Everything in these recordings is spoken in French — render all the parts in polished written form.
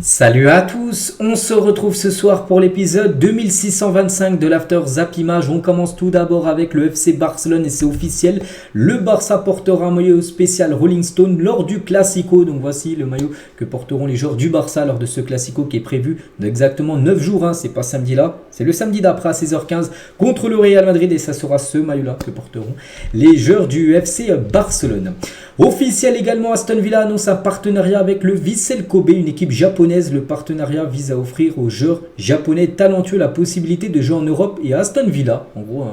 Salut à tous, on se retrouve ce soir pour l'épisode 2625 de l'After Zap Image. On commence tout d'abord avec le FC Barcelone et c'est officiel. Le Barça portera un maillot spécial Rolling Stone lors du Classico. Donc voici le maillot que porteront les joueurs du Barça lors de ce Classico qui est prévu dans exactement 9 jours. C'est pas samedi là, c'est le samedi d'après à 16h15 contre le Real Madrid et ça sera ce maillot là que porteront les joueurs du FC Barcelone. Officiel également, Aston Villa annonce un partenariat avec le Vissel Kobe, une équipe japonaise. Le partenariat vise à offrir aux joueurs japonais talentueux la possibilité de jouer en Europe et à Aston Villa. En gros,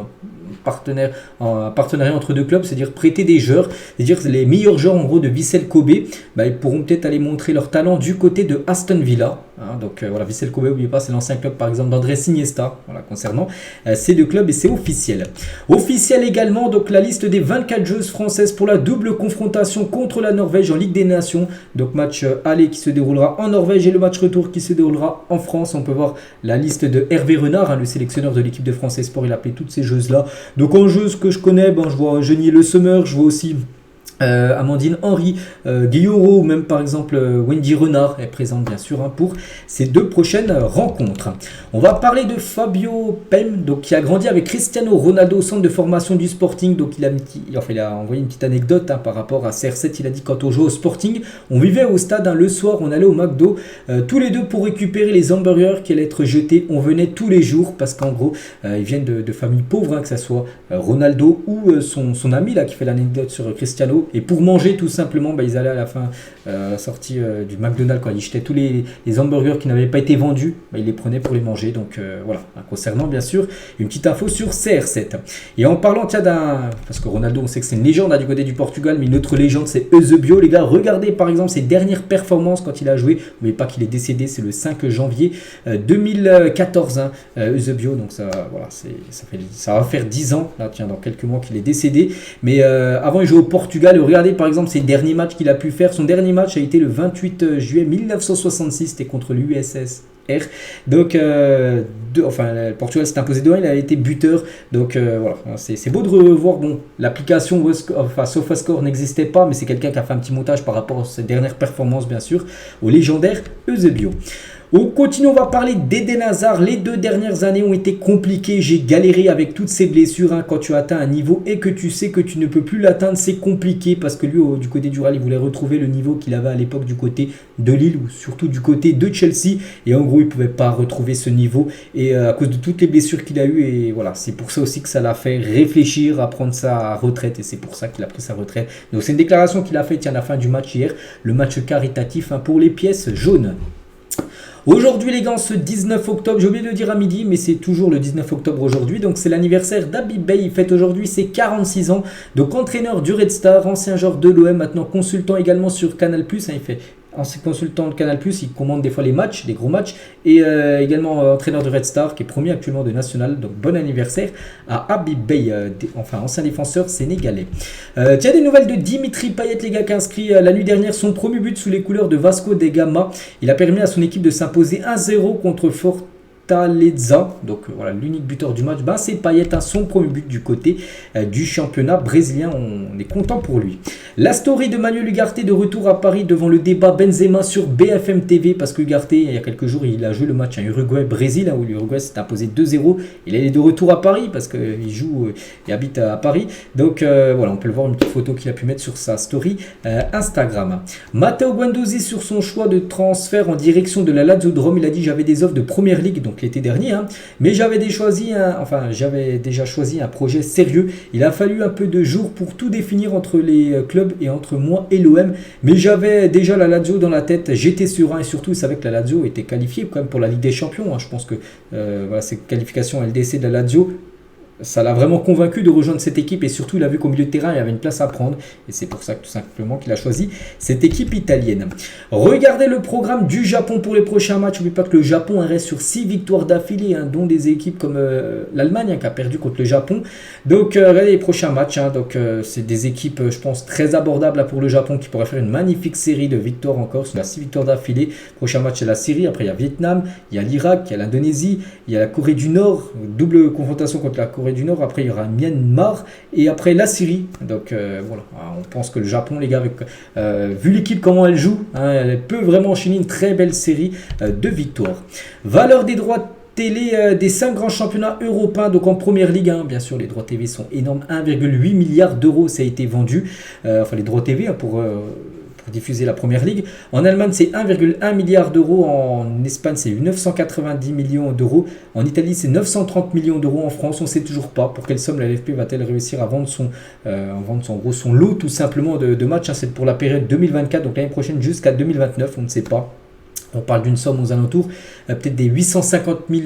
un partenariat entre deux clubs, c'est-à-dire prêter des joueurs, c'est-à-dire les meilleurs joueurs en gros de Vissel Kobe, ils pourront peut-être aller montrer leur talent du côté de Aston Villa. Donc voilà, Vissel Kobe, n'oubliez pas, c'est l'ancien club par exemple d'Andrés Iniesta, concernant ces deux clubs et c'est officiel. Officiel également, donc la liste des 24 joueuses françaises pour la double confrontation contre la Norvège en Ligue des Nations. Donc match aller qui se déroulera en Norvège et le match retour qui se déroulera en France. On peut voir la liste de Hervé Renard, le sélectionneur de l'équipe de France Sport, il a appelé toutes ces joueuses-là. Donc en joueuses que je connais, je vois Genie Le Sommer, je vois aussi Amandine Henry, Guillaume ou même par exemple Wendy Renard est présente bien sûr pour ces deux prochaines rencontres. On va parler de Fabio Pem, donc qui a grandi avec Cristiano Ronaldo au centre de formation du Sporting. Donc il a envoyé une petite anecdote par rapport à CR7. Il a dit quand on jouait au Sporting, on vivait au stade le soir, on allait au McDo tous les deux pour récupérer les hamburgers qui allaient être jetés. On venait tous les jours parce qu'en gros ils viennent de familles pauvres, que ce soit Ronaldo ou son ami là qui fait l'anecdote sur Cristiano. Et pour manger tout simplement, ils allaient à la fin sortie du McDonald's, ils jetaient tous les hamburgers qui n'avaient pas été vendus, ils les prenaient pour les manger. Donc voilà, concernant bien sûr une petite info sur CR7. Et en parlant parce que Ronaldo on sait que c'est une légende du côté du Portugal, mais une autre légende c'est Eusebio. Les gars, regardez par exemple ses dernières performances quand il a joué. N'oubliez pas qu'il est décédé, c'est le 5 janvier 2014, Eusebio. Donc ça va faire 10 ans là, dans quelques mois qu'il est décédé. Mais avant il jouait au Portugal. Regardez par exemple ses derniers matchs qu'il a pu faire. Son dernier match a été le 28 juillet 1966, c'était contre l'USSR. Donc, le Portugal s'est imposé 2-1, il a été buteur. Donc voilà, c'est beau de revoir. Bon, l'application SofaScore n'existait pas, mais c'est quelqu'un qui a fait un petit montage par rapport à ses dernières performances, bien sûr, au légendaire Eusebio. On continue, on va parler d'Eden Hazard. Les 2 dernières années ont été compliquées. J'ai galéré avec toutes ces blessures. Quand tu atteins un niveau et que tu sais que tu ne peux plus l'atteindre, c'est compliqué parce que lui, du côté du Real, il voulait retrouver le niveau qu'il avait à l'époque du côté de Lille ou surtout du côté de Chelsea. Et en gros, il ne pouvait pas retrouver ce niveau et à cause de toutes les blessures qu'il a eues. Et voilà, c'est pour ça aussi que ça l'a fait réfléchir à prendre sa retraite et c'est pour ça qu'il a pris sa retraite. Donc c'est une déclaration qu'il a faite à la fin du match hier, le match caritatif pour les pièces jaunes. Aujourd'hui les gars, ce 19 octobre, j'ai oublié de le dire à midi, mais c'est toujours le 19 octobre aujourd'hui, donc c'est l'anniversaire d'Habib Beye, il fête aujourd'hui ses 46 ans, donc entraîneur du Red Star, ancien joueur de l'OM, maintenant consultant également sur Canal+, il fait ancien consultant de Canal+, il commande des fois les matchs, des gros matchs, et également entraîneur de Red Star, qui est premier actuellement de National, donc bon anniversaire à Habib Beye, ancien défenseur sénégalais. Tiens, des nouvelles de Dimitri Payet, les gars, qui a inscrit la nuit dernière son premier but sous les couleurs de Vasco da Gama. Il a permis à son équipe de s'imposer 1-0 contre Fortaleza. Donc voilà, l'unique buteur du match, c'est Payet, son premier but du côté du championnat brésilien. On est content pour lui. La story de Manuel Ugarte de retour à Paris devant le débat Benzema sur BFM TV, parce que Ugarte, il y a quelques jours, il a joué le match à Uruguay-Brésil, où l'Uruguay s'est imposé 2-0. Il est de retour à Paris parce qu'il joue et habite à Paris. Donc voilà, on peut le voir, une petite photo qu'il a pu mettre sur sa story Instagram. Matteo Guendouzi sur son choix de transfert en direction de la Lazio de Rome. Il a dit: j'avais des offres de Première Ligue, donc l'été dernier, mais j'avais déjà choisi un projet sérieux. Il a fallu un peu de jours pour tout définir entre les clubs et entre moi et l'OM, mais j'avais déjà la Lazio dans la tête, j'étais serein et surtout il savait que la Lazio était qualifiée quand même pour la Ligue des Champions. Je pense que cette qualification LDC de la Lazio, ça l'a vraiment convaincu de rejoindre cette équipe et surtout il a vu qu'au milieu de terrain il y avait une place à prendre et c'est pour ça que tout simplement qu'il a choisi cette équipe italienne. Regardez le programme du Japon pour les prochains matchs. N'oubliez pas que le Japon reste sur 6 victoires d'affilée, dont des équipes comme l'Allemagne qui a perdu contre le Japon. Donc regardez les prochains matchs, c'est des équipes je pense très abordables pour le Japon qui pourraient faire une magnifique série de victoires encore. C'est 6 victoires d'affilée. Prochain match c'est la Syrie, après il y a Vietnam, il y a l'Irak, il y a l'Indonésie, il y a la Corée du Nord, double confrontation contre la Corée Corée du Nord. Après, il y aura Myanmar et après la Syrie. Donc voilà, on pense que le Japon, les gars, avec, vu l'équipe comment elle joue, hein, elle peut vraiment enchaîner une très belle série de victoires. Valeur des droits télé des 5 grands championnats européens, donc en première ligue, hein, bien sûr les droits TV sont énormes, 1,8 milliard d'euros ça a été vendu, enfin les droits TV hein, pour diffuser la première ligue. En Allemagne c'est 1,1 milliard d'euros, en Espagne c'est 990 millions d'euros, en Italie c'est 930 millions d'euros, en France on ne sait toujours pas pour quelle somme la LFP va-t-elle réussir à vendre son lot tout simplement de matchs, hein, c'est pour la période 2024, donc l'année prochaine jusqu'à 2029, on ne sait pas. On parle d'une somme aux alentours, peut-être des 850 000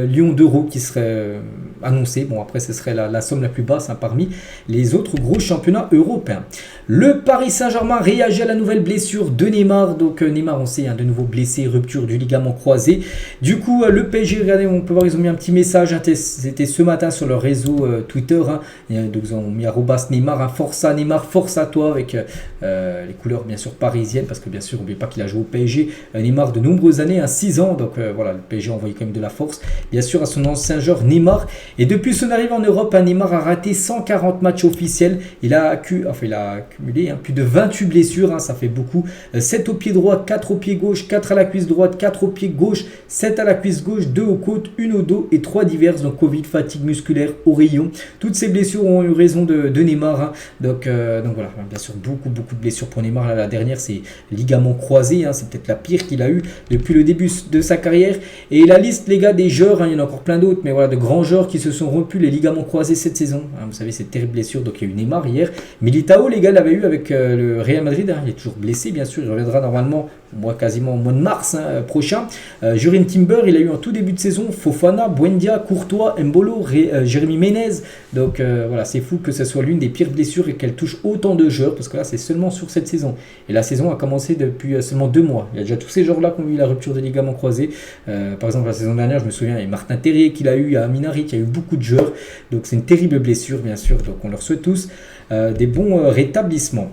millions d'euros qui seraient annoncés. Bon, après, ce serait la somme la plus basse hein, parmi les autres gros championnats européens. Le Paris Saint-Germain réagit à la nouvelle blessure de Neymar. Donc, Neymar, on sait, hein, de nouveau blessé, rupture du ligament croisé. Du coup, le PSG, regardez, on peut voir, ils ont mis un petit message. Hein, c'était ce matin sur leur réseau Twitter. Hein, donc, ils ont mis @Neymar, hein, Força Neymar, force à toi, avec les couleurs, bien sûr, parisiennes. Parce que, bien sûr, n'oubliez pas qu'il a joué au PSG. Neymar de nombreuses années, 6 ans, donc voilà, le PSG a envoyé quand même de la force, bien sûr, à son ancien joueur Neymar. Et depuis son arrivée en Europe, Neymar a raté 140 matchs officiels. Il a accumulé plus de 28 blessures, hein, ça fait beaucoup. 7 au pied droit, 4 au pied gauche, 4 à la cuisse droite, 4 au pied gauche, 7 à la cuisse gauche, 2 aux côtes, 1 au dos et 3 diverses, donc Covid, fatigue musculaire, au rayon. Toutes ces blessures ont eu raison de Neymar, hein. Donc voilà, bien sûr, beaucoup de blessures pour Neymar. Là, la dernière, c'est ligament croisé, hein, c'est peut-être la pire qu'il a eu depuis le début de sa carrière. Et la liste, les gars, des joueurs, hein, il y en a encore plein d'autres, mais voilà, de grands joueurs qui se sont rompus les ligaments croisés cette saison. Hein, vous savez, c'est terrible blessure. Donc il y a eu Neymar hier. Militao, les gars, l'avait eu avec le Real Madrid. Hein, il est toujours blessé, bien sûr. Il reviendra normalement quasiment au mois de mars prochain. Jurien Timber, il a eu en tout début de saison Fofana, Buendia, Courtois, Mbolo, Jérémy Menez. Donc voilà, c'est fou que ce soit l'une des pires blessures et qu'elle touche autant de joueurs, parce que là, c'est seulement sur cette saison. Et la saison a commencé depuis seulement 2 mois. Il y a déjà tous ces joueurs-là qui ont eu la rupture des ligaments croisés. Par exemple, la saison dernière, je me souviens, il y a Martin Terrier qu'il a eu, il y a Minari, qui a eu beaucoup de joueurs. Donc c'est une terrible blessure, bien sûr. Donc on leur souhaite tous des bons rétablissements.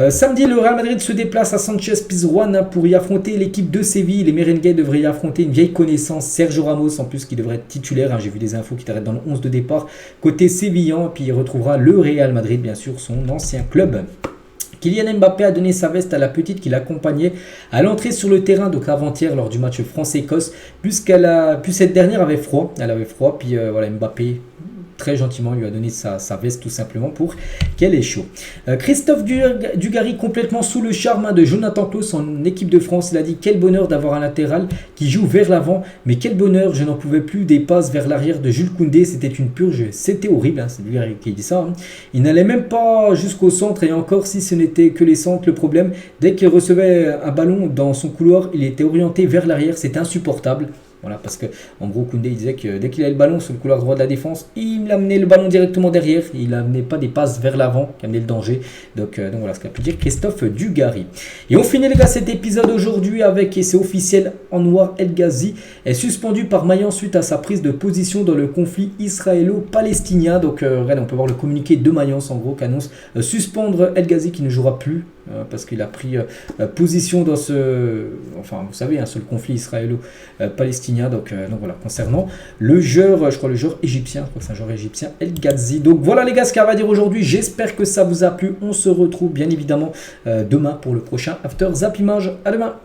Samedi, le Real Madrid se déplace à Sanchez Pizjuán pour y affronter l'équipe de Séville. Les Merengues devraient y affronter une vieille connaissance, Sergio Ramos, en plus qui devrait être titulaire. Hein, j'ai vu des infos qui t'arrêtent dans le 11 de départ côté sévillan. Puis il retrouvera le Real Madrid, bien sûr, son ancien club. Kylian Mbappé a donné sa veste à la petite qui l'accompagnait à l'entrée sur le terrain, donc avant-hier lors du match France-Écosse, puisque cette dernière avait froid. Elle avait froid, puis voilà, Mbappé très gentiment lui a donné sa veste tout simplement pour qu'elle ait chaud. Christophe Dugarry complètement sous le charme de Jonathan Klaus en équipe de France. Il a dit: quel bonheur d'avoir un latéral qui joue vers l'avant, mais quel bonheur, je n'en pouvais plus des passes vers l'arrière de Jules Koundé, c'était une purge, c'était horrible, hein, c'est Dugarry qui dit ça. Hein. Il n'allait même pas jusqu'au centre, et encore si ce n'était que les centres, le problème, dès qu'il recevait un ballon dans son couloir, il était orienté vers l'arrière, c'est insupportable. Voilà, parce que en gros, Koundé il disait que dès qu'il avait le ballon sur le couloir droit de la défense, il amenait le ballon directement derrière. Il n'amenait pas des passes vers l'avant qui amenaient le danger. Donc voilà ce qu'a pu dire Christophe Dugarry. Et on finit les gars cet épisode aujourd'hui avec, et c'est officiel, Anwar El Ghazi est suspendu par Mayence suite à sa prise de position dans le conflit israélo-palestinien. Donc regardez, on peut voir le communiqué de Mayence en gros qui annonce suspendre El Ghazi qui ne jouera plus. Parce qu'il a pris position dans enfin vous savez, hein, sur le conflit israélo-palestinien. Donc voilà, concernant le joueur, je crois le joueur égyptien, je crois que c'est un joueur égyptien, El Ghazi. Donc voilà les gars ce qu'il y a à dire aujourd'hui. J'espère que ça vous a plu. On se retrouve bien évidemment demain pour le prochain After Zap Image. À demain.